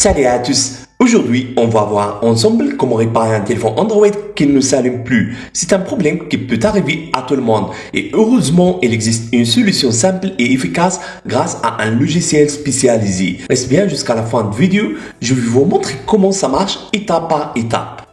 Salut à tous. Aujourd'hui, on va voir ensemble comment réparer un téléphone Android qui ne s'allume plus. C'est un problème qui peut arriver à tout le monde. Et heureusement, il existe une solution simple et efficace grâce à un logiciel spécialisé. Reste bien jusqu'à la fin de la vidéo. Je vais vous montrer comment ça marche étape par étape.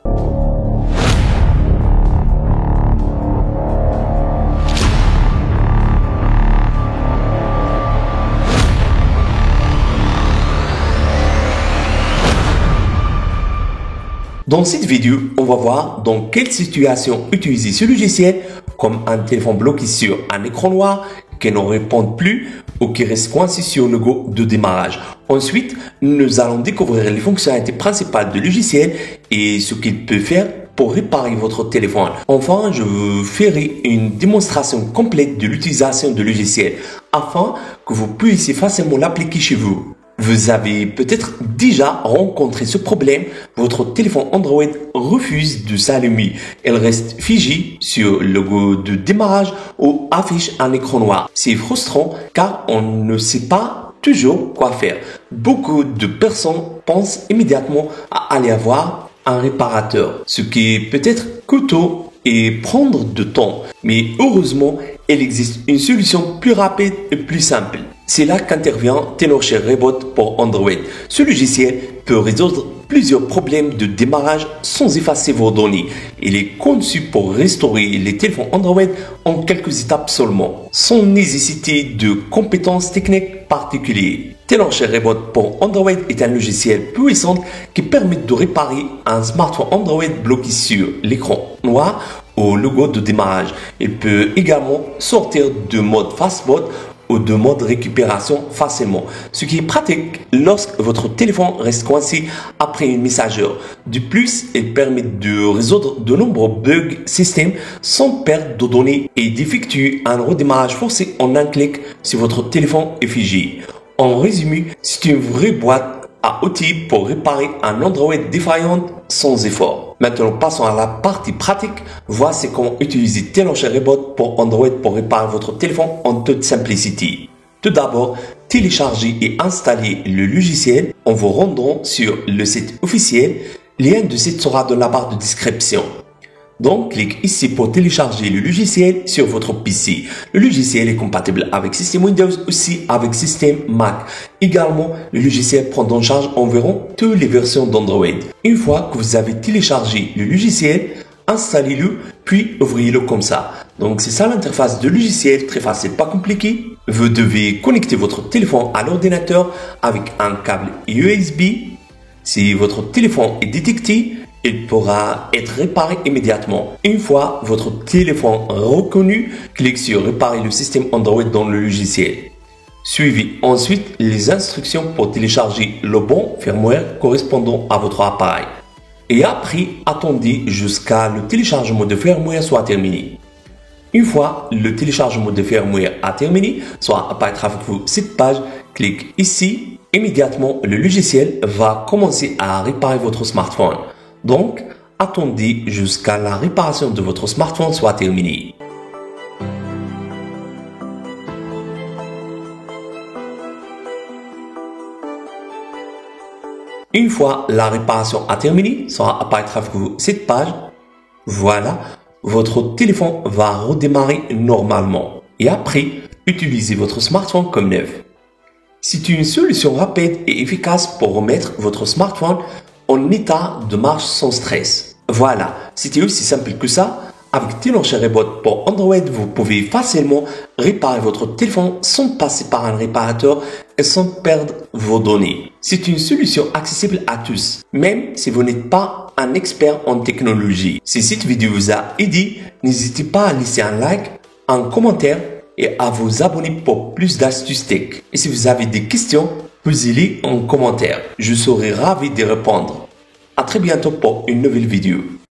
Dans cette vidéo, on va voir dans quelle situation utiliser ce logiciel, comme un téléphone bloqué sur un écran noir qui ne répond plus ou qui reste coincé sur le logo de démarrage. Ensuite, nous allons découvrir les fonctionnalités principales du logiciel et ce qu'il peut faire pour réparer votre téléphone. Enfin, je vous ferai une démonstration complète de l'utilisation du logiciel afin que vous puissiez facilement l'appliquer chez vous. Vous avez peut-être déjà rencontré ce problème. Votre téléphone Android refuse de s'allumer. Elle reste figée sur le logo de démarrage ou affiche un écran noir. C'est frustrant car on ne sait pas toujours quoi faire. Beaucoup de personnes pensent immédiatement à aller voir un réparateur, ce qui peut être coûteux et prendre de temps. Mais heureusement, il existe une solution plus rapide et plus simple. C'est là qu'intervient TenorShare Reboot pour Android. Ce logiciel peut résoudre plusieurs problèmes de démarrage sans effacer vos données. Il est conçu pour restaurer les téléphones Android en quelques étapes seulement, sans nécessiter de compétences techniques particulières. TenorShare Reboot pour Android est un logiciel puissant qui permet de réparer un smartphone Android bloqué sur l'écran noir au logo de démarrage. Il peut également sortir de mode fastboot ou de mode récupération facilement, ce qui est pratique lorsque votre téléphone reste coincé après une messagerie. De plus, il permet de résoudre de nombreux bugs système sans perte de données et d'effectuer un redémarrage forcé en un clic si votre téléphone est figé. En résumé, c'est une vraie boîte à outils pour réparer un Android défaillant sans effort. Maintenant, passons à la partie pratique. Voici comment utiliser TenorShare Reboot pour Android pour réparer votre téléphone en toute simplicité. Tout d'abord, téléchargez et installez le logiciel en vous rendant sur le site officiel. Le lien du site sera dans la barre de description. Donc, cliquez ici pour télécharger le logiciel sur votre PC. Le logiciel est compatible avec système Windows, aussi avec système Mac. Également, le logiciel prend en charge environ toutes les versions d'Android. Une fois que vous avez téléchargé le logiciel, installez-le, puis ouvrez-le comme ça. Donc, c'est ça l'interface de logiciel, très facile, pas compliqué. Vous devez connecter votre téléphone à l'ordinateur avec un câble USB. Si votre téléphone est détecté, il pourra être réparé immédiatement. Une fois votre téléphone reconnu, cliquez sur réparer le système Android dans le logiciel. Suivez ensuite les instructions pour télécharger le bon firmware correspondant à votre appareil. Et après, attendez jusqu'à le téléchargement de firmware soit terminé. Une fois le téléchargement de firmware a terminé, soit apparaîtra avec vous cette page, cliquez ici. Immédiatement, le logiciel va commencer à réparer votre smartphone. Donc, attendez jusqu'à la réparation de votre smartphone soit terminée. Une fois la réparation a terminé, ça apparaîtra avec vous cette page. Voilà, votre téléphone va redémarrer normalement. Et après, utilisez votre smartphone comme neuf. C'est une solution rapide et efficace pour remettre votre smartphone en état de marche sans stress. Voilà, c'était aussi simple que ça. Avec TenorShare Reboot pour Android, vous pouvez facilement réparer votre téléphone sans passer par un réparateur et sans perdre vos données. C'est une solution accessible à tous, même si vous n'êtes pas un expert en technologie. Si cette vidéo vous a aidé, n'hésitez pas à laisser un like, un commentaire et à vous abonner pour plus d'astuces tech. Et si vous avez des questions, posez-les en commentaire. Je serai ravi de répondre. À très bientôt pour une nouvelle vidéo.